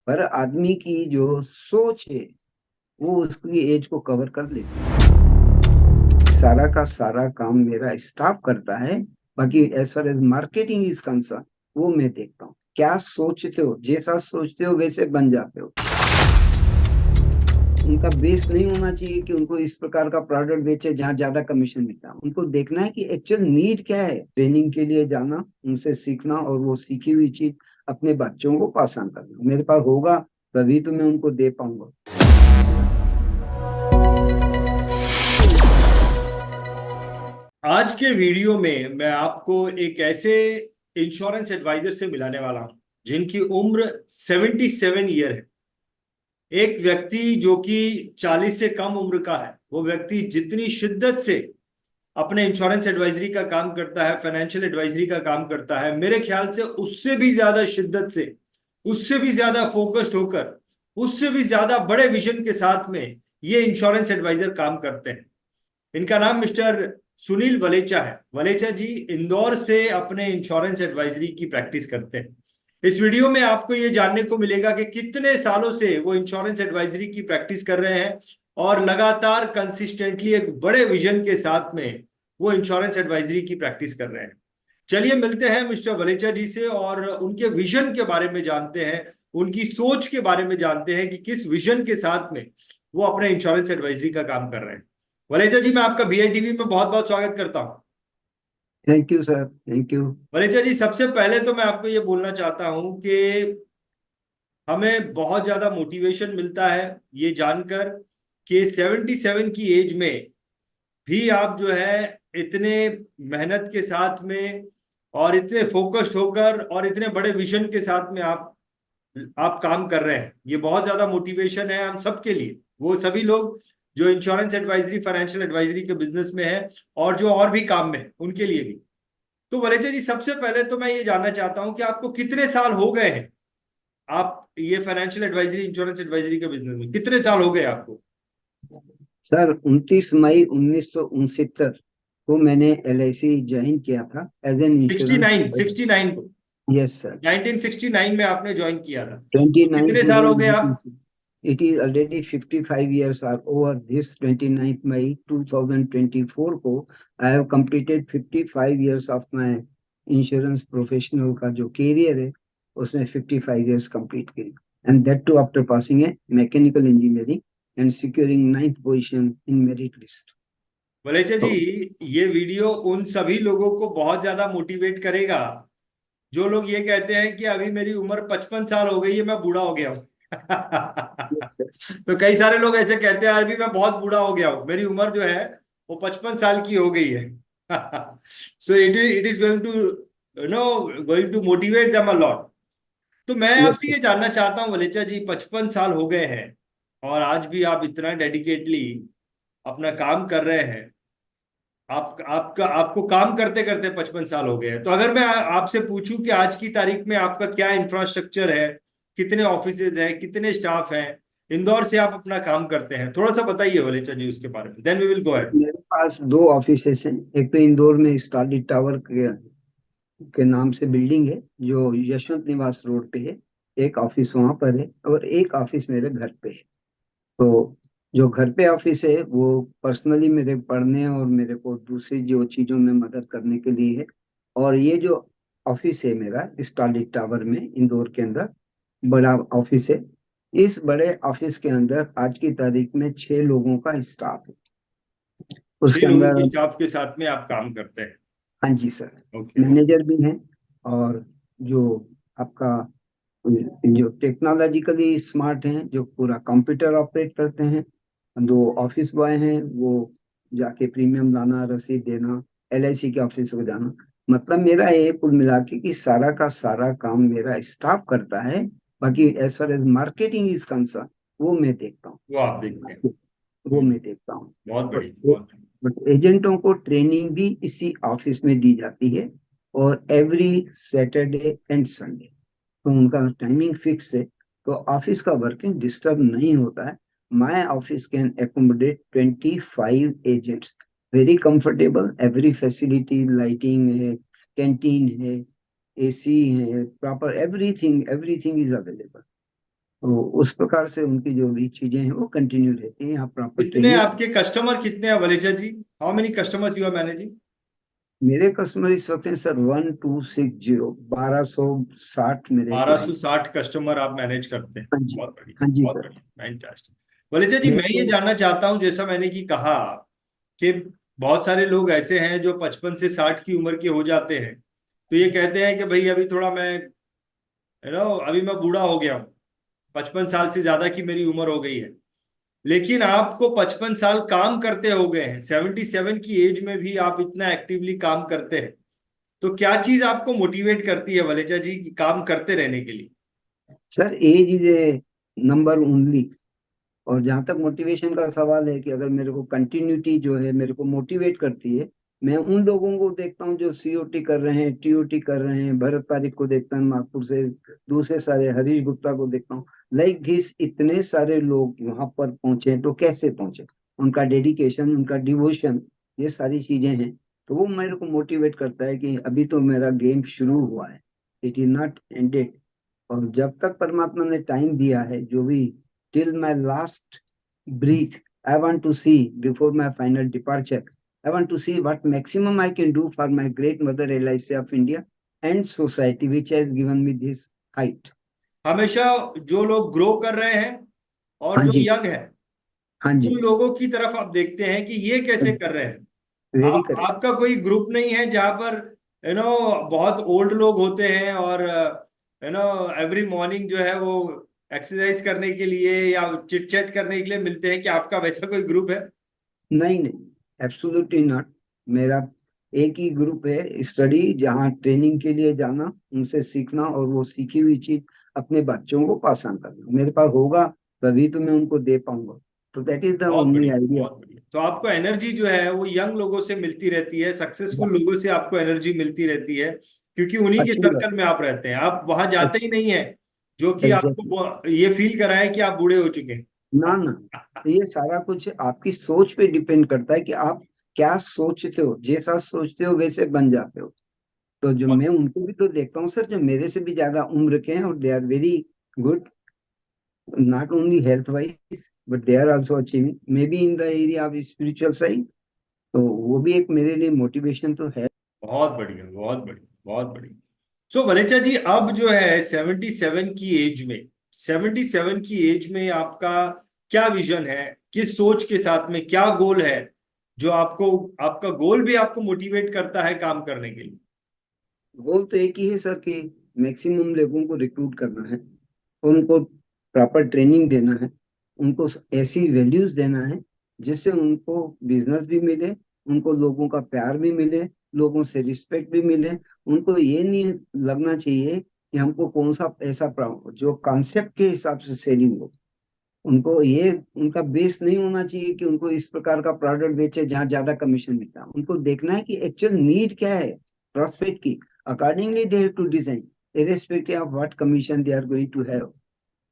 पर आदमी की जो सोच है वो उसकी एज को कवर कर लेती है। सारा का सारा काम मेरा स्टाफ करता है। बाकी as far as marketing is concern, वो मैं देखता हूँ। क्या सोचते हो, जैसा सोचते हो वैसे बन जाते हो। उनका बेस नहीं होना चाहिए कि उनको इस प्रकार का प्रोडक्ट बेचे जहाँ ज्यादा कमीशन मिलता है। उनको देखना है कि एक्चुअल नीड क्या है, ट्रेनिंग के लिए जाना, उनसे सीखना और वो सीखी हुई चीज अपने बच्चों को पास ऑन करना। मेरे पास होगा तभी तो मैं उनको दे पाऊंगा। आज के वीडियो में मैं आपको एक ऐसे इंश्योरेंस एडवाइजर से मिलाने वाला हूं जिनकी उम्र 77 ईयर है। एक व्यक्ति जो कि 40 से कम उम्र का है, वो व्यक्ति जितनी शिद्दत से अपने इंश्योरेंस एडवाइजरी का काम करता है, फाइनेंशियल एडवाइजरी का काम करता है, मेरे ख्याल से उससे भी ज्यादा शिद्दत से, उससे भी ज्यादा फोकस्ड होकर, उससे भी ज्यादा बड़े विजन के साथ में ये इंश्योरेंस एडवाइजर काम करते हैं। इनका नाम मिस्टर सुनील वलेचा है। वलेचा जी इंदौर से अपने इंश्योरेंस एडवाइजरी की प्रैक्टिस करते हैं। इस वीडियो में आपको ये जानने को मिलेगा कि कितने सालों से वो इंश्योरेंस एडवाइजरी की प्रैक्टिस कर रहे हैं और लगातार कंसिस्टेंटली एक बड़े विजन के साथ में वो इंश्योरेंस एडवाइजरी की प्रैक्टिस कर रहे हैं। चलिए मिलते हैं मिस्टर वलेचा जी से और उनके विजन के बारे में जानते हैं, उनकी सोच के बारे में जानते हैं कि किस विजन के साथ में वो अपने इंश्योरेंस एडवाइजरी का काम कर रहे हैं। वलेजा जी, मैं आपका बीआईटीवी में बहुत बहुत स्वागत करता हूं। Thank you sir, thank you. Valeja ji, सबसे पहले तो मैं आपको ये बोलना चाहता हूं कि हमें बहुत ज्यादा मोटिवेशन मिलता है ये जानकर कि 77 की एज में भी आप जो है इतने मेहनत के साथ में और इतने फोकस्ड होकर और इतने बड़े विजन के साथ में आप काम कर रहे हैं। ये बहुत ज्यादा मोटिवेशन है हम सबके लिए, वो सभी लोग जो इंश्योरेंस एडवाइजरी, फाइनेंशियल एडवाइजरी के बिजनेस में है और जो और भी काम में है उनके लिए भी। तो वलेजा जी, सबसे पहले तो मैं ये जानना चाहता हूं कि आपको कितने साल हो गए हैं, आप ये फाइनेंशियल एडवाइजरी, इंश्योरेंस एडवाइजरी के बिजनेस में कितने साल हो गए आपको? सर 29 मई 1969 को मैंने LIC ज्वाइन किया था एज एन इंश्योरेंस। 69 को, यस सर। 1969 में आपने ज्वाइन किया था। ट्वेंटी तो नाइन्थ कितने साल हो गए आप? मई It is already 55 years are over this 29th May 2024 को I have completed 55 years of my insurance professional का जो कैरियर है उसमें 55 years complete किए, and that too after passing a mechanical engineering and securing ninth position in merit list। Walecha जी, तो ये video उन सभी लोगों को बहुत ज्यादा मोटिवेट करेगा जो लोग ये कहते हैं कि अभी मेरी उम्र 55 साल हो गई है, मैं बूढ़ा हो गया हूं। तो कई सारे लोग ऐसे कहते हैं अभी मैं बहुत बूढ़ा हो गया हूं, मेरी उम्र जो है वो 55 साल की हो गई है। So it is going to going to motivate them a lot. तो मैं यस आपसे ये जानना चाहता हूँ वलेचा जी, 55 साल हो गए हैं और आज भी आप इतना डेडिकेटली अपना काम कर रहे हैं। आपको काम करते करते 55 साल हो गए हैं। तो अगर मैं आपसे पूछूं कि आज की तारीख में आपका क्या इंफ्रास्ट्रक्चर है, कितने ऑफिसेज हैं, कितने स्टाफ हैं, इंदौर से आप अपना काम करते हैं, थोड़ा सा बताइए वलेचा जी उसके बारे में, then we will go ahead. मेरे पास दो ऑफिसेस हैं। एक तो इंदौर में स्टारलिट टावर के नाम से बिल्डिंग है जो यशवंत निवास रोड पे है। एक ऑफिस वहां पर है और एक ऑफिस मेरे घर पे है। तो जो घर पे ऑफिस है वो पर्सनली मेरे पढ़ने और मेरे को दूसरी जो चीजों में मदद करने के लिए है। और ये जो ऑफिस है मेरा स्टारलिट टावर में इंदौर के अंदर बड़ा ऑफिस है। इस बड़े ऑफिस के अंदर आज की तारीख में 6 लोगों का स्टाफ है। छह उसके लोगों अंदर की स्टाफ के साथ में आप काम करते हैं? हाँ जी सर, ओके ओके। मैनेजर भी हैं। और जो आपका जो टेक्नोलॉजिकली स्मार्ट हैं, जो पूरा कंप्यूटर ऑपरेट करते हैं। 2 ऑफिस बॉय हैं, वो जाके प्रीमियम लाना, रसीद देना, LIC के ऑफिस को जाना। मतलब मेरा ये कुल मिला के कि सारा का सारा काम मेरा स्टाफ करता है। बाकी as far as marketing is concern, वो मैं देखता हूँ। वो आप देखते हैं। वो मैं देखता हूँ। बहुत बट बढ़िया, बहुत बढ़िया। बट एजेंटों को ट्रेनिंग भी इसी ऑफिस में दी जाती है और एवरी सैटरडे एंड संडे। तो उनका टाइमिंग फिक्स है, तो ऑफिस का वर्किंग डिस्टर्ब नहीं होता है। My office can accommodate 25 agents very comfortable. Every facility, lighting है, कैंटीन है, AC है, proper everything everything is available. तो उस प्रकार से उनकी जो भी चीजें हैं वो कंटिन्यू रहती हैं, यहाँ प्रॉपर कितने ट्रेनिंग। आपके कस्टमर कितने हैं Valeja ji? How many customers you are managing? मेरे कस्टमर इस वक्त हैं सर 1260, 1260 मेरे क्लाइंट। 1260 कस्टमर आप मैनेज करते हैं। हाँ जी। बहुत बढ़िया, हाँ जी बहुत सर। बढ़िया, फैंटास्टिक। वलेजा जी, मेरे मैं ये को। जानना चाहता हूँ, जैसा मैंने कि कहा कि बहुत सारे लोग ऐसे हैं जो 55 से 60 की उम्र के हो जाते हैं, तो ये कहते हैं कि भाई अभी थोड़ा मैं अभी मैं बूढ़ा हो गया हूँ, 55 साल से ज्यादा की मेरी उम्र हो गई है। लेकिन आपको 55 साल काम करते हो गए हैं, 77 की एज में भी आप इतना एक्टिवली काम करते हैं, तो क्या चीज आपको मोटिवेट करती है वलेजा जी काम करते रहने के लिए? Sir age is a number only. और जहां तक मोटिवेशन का सवाल है कि अगर मेरे को कंटिन्यूटी जो है मेरे को मोटिवेट करती है, मैं उन लोगों को देखता हूँ जो सीओटी कर रहे हैं, टीओटी कर रहे हैं, भरत पारिक को देखता हूँ नागपुर से, दूसरे सारे हरीश गुप्ता को देखता हूँ। लाइक दिस इतने सारे लोग वहां पर पहुंचे तो कैसे पहुंचे, उनका डेडिकेशन, उनका डिवोशन, ये सारी चीजें हैं। तो वो मेरे को मोटिवेट करता है कि अभी तो मेरा गेम शुरू हुआ है, इट इज नॉट एंडेड। और जब तक परमात्मा ने टाइम दिया है, जो भी till my last breathe, I want to see before my final departure. I want to see what maximum I can do for my great mother LIC of India and society, which has given me this height. हमेशा जो लोग grow कर रहे हैं और हाँ जो जी। Young है, हाँ जी। उन लोगों की तरफ आप देखते हैं कि ये कैसे कर रहे हैं। वेरी आप करेक्ट। आपका कोई ग्रुप नहीं है जहां पर बहुत ओल्ड लोग होते हैं और एवरी मॉर्निंग जो है वो एक्सरसाइज करने के लिए या चिट चैट करने के लिए मिलते हैं, कि आपका वैसा कोई ग्रुप है? नहीं नहीं, एब्सोल्युटली नॉट। मेरा एक ही ग्रुप है स्टडी, जहाँ ट्रेनिंग के लिए जाना, उनसे सीखना और वो सीखी हुई चीज अपने बच्चों को पास ऑन करना। मेरे पास होगा तभी तो मैं उनको दे पाऊंगा। तो दैट इज द बहुत ओनली बढ़िया, आइडिया। बहुत बढ़िया। तो आपको एनर्जी जो है वो यंग लोगों से मिलती रहती है, सक्सेसफुल लोगों से आपको एनर्जी मिलती रहती है, क्योंकि उन्हीं के अच्छी बात। सर्कल में आप रहते हैं, आप वहां जाते ही अच्छी। नहीं है जो कि आपको एग्जैक्टली। ये फील कराए कि आप बूढ़े हो चुके हैं। ना ना, ये सारा कुछ आपकी सोच पे डिपेंड करता है कि आप क्या सोचते हो, जैसा सोचते हो वैसे बन जाते हो। तो जो मैं उनको भी तो देखता हूँ सर, जो मेरे से भी ज्यादा उम्र के हैं और they are very good, not only health wise but they are also achieving maybe in the area of spiritual side. तो वो भी एक मेरे लिए मोटिवेशन तो है। बहुत बढ़िया, बहुत बढ़िया, बहुत बढ़िया। सो वलेचा जी, अब जो है 77 की एज में, 77 की एज में आपका क्या विजन है, किस सोच के साथ में, क्या गोल है जो आपको, आपका गोल भी आपको मोटिवेट करता है काम करने के लिए? गोल तो एक ही है सर कि मैक्सिमम लोगों को रिक्रूट करना है, उनको प्रॉपर ट्रेनिंग देना है, उनको ऐसी वैल्यूज देना है जिससे उनको बिजनेस भी मिले, उनको लोगों का प्यार भी मिले, लोगों से रिस्पेक्ट भी मिले। उनको ये नहीं लगना चाहिए कि हमको कौन सा ऐसा जो कॉन्सेप्ट के हिसाब से सेलिंग हो। उनको ये उनका बेस नहीं होना चाहिए कि उनको इस प्रकार का प्रोडक्ट बेचे जहाँ ज्यादा कमीशन मिलता है। उनको देखना है कि एक्चुअल नीड क्या है प्रोस्पेक्ट की, accordingly they have to design irrespective of what commission they are going to have.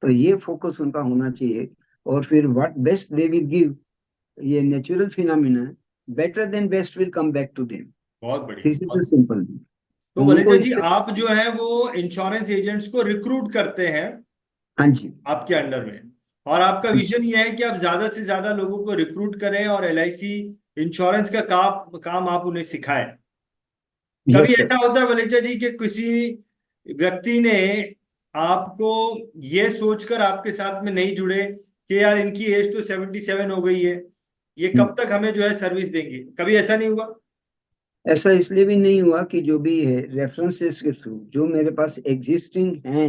तो ये फोकस उनका होना चाहिए। और फिर what best they will give, ये नेचुरल फिनोमिना है, better than best will come back to them. बहुत बढ़िया, दिस इज द बहुत। सिंपल। तो उनको वलेजा जी, इसके। आप जो है वो इंश्योरेंस एजेंट्स को रिक्रूट करते हैं हाँ जी। आपके अंडर में, और आपका हाँ जी। विजन ये है कि आप ज्यादा से ज्यादा लोगों को रिक्रूट करें और एलआईसी इंश्योरेंस का काम आप उन्हें सिखाएं। कभी यस सर। ऐसा होता है वलेजा जी कि किसी व्यक्ति ने आपको ये सोचकर आपके साथ में नहीं जुड़े कि यार इनकी एज तो 77 हो गई है, ये कब तक हमें जो है सर्विस देंगे, कभी ऐसा नहीं हुआ? ऐसा इसलिए भी नहीं हुआ कि जो भी है रेफरेंसेस के थ्रू जो मेरे पास एग्जिस्टिंग हैं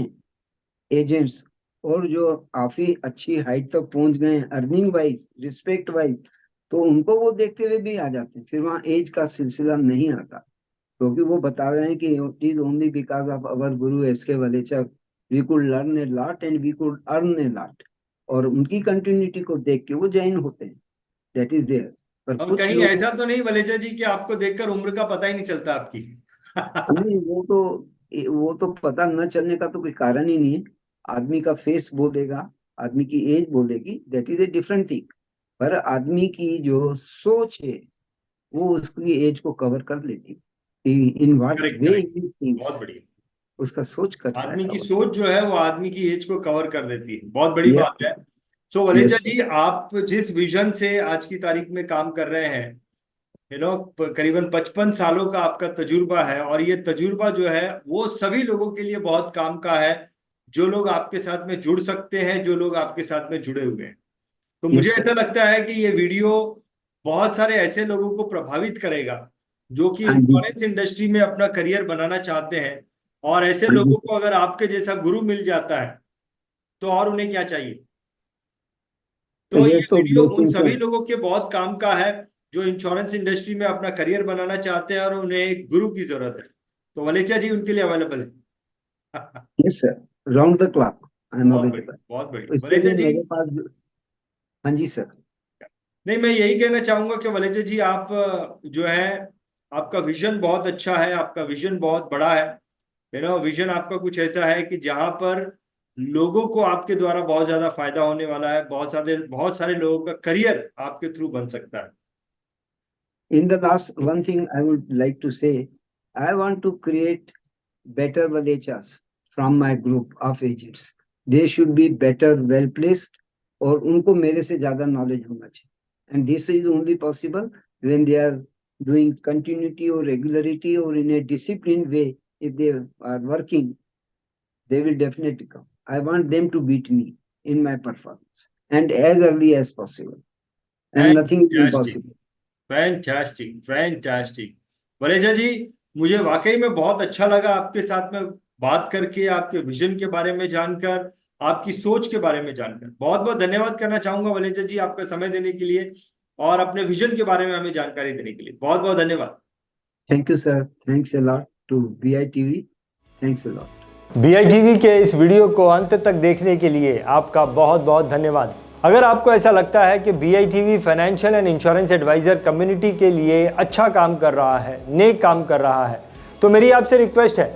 एजेंट्स, और जो काफी अच्छी हाइट तक पहुंच गए हैं अर्निंग वाइज, रिस्पेक्ट वाइज, तो उनको वो देखते हुए भी आ जाते हैं। फिर वहाँ एज का सिलसिला नहीं आता, क्योंकि वो बता रहे हैं कि it is only because of our guru S K Walecha we could learn a lot and we could earn a lot. और उनकी कंटिन्यूटी को देख के वो जॉइन होते हैं, दैट इज देयर। पर और कुछ कहीं लोग। ऐसा तो नहीं वलेजा जी कि आपको देखकर उम्र का पता ही नहीं चलता आपकी? नहीं, वो तो पता न चलने का तो कोई कारण ही नहीं है। आदमी का फेस बोलेगा, आदमी की एज बोलेगी, that is a different thing. पर आदमी की जो सोच है वो उसकी एज को कवर कर लेती है, in what correct, we correct. ही बहुत थिंक्स। बढ़िया, उसका सोच कर रहा है आदमी की कवर। सोच जो है वो आदमी की एज को कवर कर देती है, बहुत बड़ी यस बात है। सो वलेजा यस जी, आप जिस विजन से आज की तारीख में काम कर रहे हैं, करीबन 55 सालों का आपका तजुर्बा है, और ये तजुर्बा जो है वो सभी लोगों के लिए बहुत काम का है, जो लोग आपके साथ में जुड़ सकते हैं, जो लोग आपके साथ में जुड़े हुए हैं। तो मुझे यस ऐसा सर। लगता है कि ये वीडियो बहुत सारे ऐसे लोगों को प्रभावित करेगा जो कि हाँ जी सर। इंश्योरेंस इंडस्ट्री में अपना करियर बनाना चाहते हैं, और ऐसे हाँ जी लोगों सर। को अगर आपके जैसा गुरु मिल जाता है तो और उन्हें क्या चाहिए। तो ये ये तो वीडियो उन ब्लेसिंग्स है। सभी लोगों के बहुत काम का है जो इंश्योरेंस इंडस्ट्री में अपना करियर बनाना चाहते हैं और उन्हें एक गुरु की जरूरत है। तो वलेचा जी उनके लिए अवेलेबल है। Yes sir, round the clock I am बहुत बढ़िया, अवेलेबल। बहुत बढ़िया इसके वलेजा लिए जी। मेरे पास हाँ जी सर। नहीं, मैं यही कहना चाहूंगा कि वलेजा जी, आप जो है, आपका विजन बहुत अच्छा है, आपका विजन बहुत बड़ा है। विजन आपका कुछ ऐसा है कि जहां पर लोगों को आपके द्वारा बहुत ज्यादा फायदा होने वाला है, बहुत सारे लोगों का करियर आपके थ्रू बन सकता है। In the last, one thing I would like to say, I want to create better Valechas from my group of agents. They should be better, well placed, और उनको मेरे से ज्यादा नॉलेज होना चाहिए। And this is only possible when they are doing continuity or regularity or in a disciplined way. If they are working, they will definitely come. I want them to beat me in my performance and as early as possible. And nothing is fantastic, impossible. Fantastic, fantastic. Valeja ji, मुझे वाकई में बहुत अच्छा लगा आपके साथ में बात करके, आपके विजन के बारे में जानकर, आपकी सोच के बारे में जानकर। बहुत बहुत धन्यवाद करना चाहूंगा वलेजा जी, आपका समय देने के लिए और अपने विजन के बारे में हमें जानकारी देने के लिए। बहुत बहुत धन्यवाद। Thank you, sir. Thanks a lot to BITV. Thanks a lot. BITV के इस वीडियो को अंत तक देखने के लिए आपका बहुत बहुत धन्यवाद। अगर आपको ऐसा लगता है कि BITV financial and insurance advisor community के लिए अच्छा काम कर रहा है, नेक काम कर रहा है, तो मेरी आपसे रिक्वेस्ट है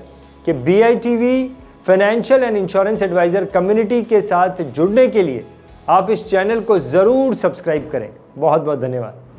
कि BITV financial and insurance advisor community के साथ जुड़ने के लिए आप इस चैनल को ज़रूर सब्सक्राइब करें। बहुत बहुत धन्यवाद।